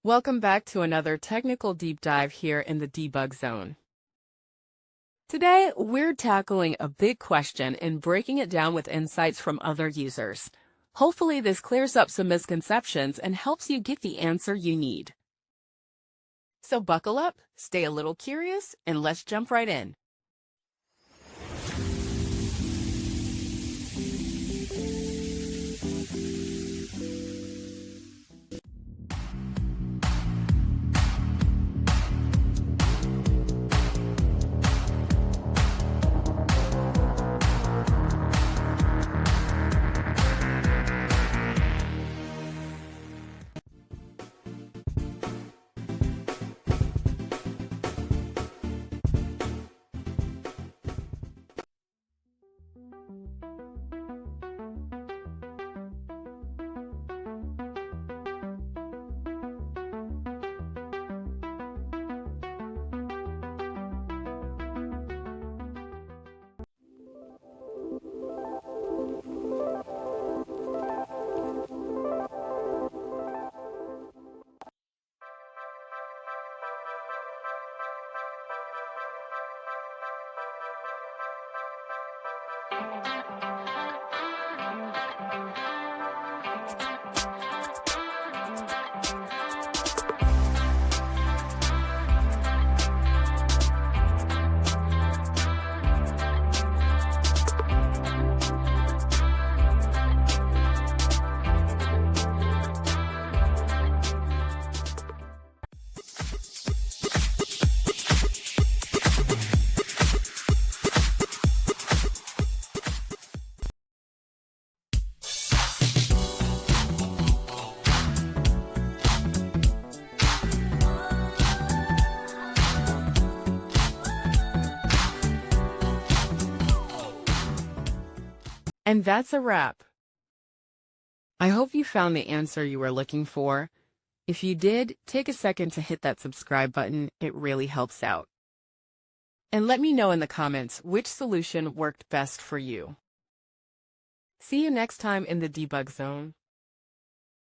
Welcome back to another technical deep dive here in the debug zone. Today, we're tackling a big question and breaking it down with insights from other users. Hopefully, this clears up some misconceptions and helps you get the answer you need. So buckle up, stay a little curious, and let's jump right in. And that's a wrap. I hope you found the answer you were looking for. If you did, take a second to hit that subscribe button. It really helps out. And let me know in the comments which solution worked best for you. See you next time in the debug zone.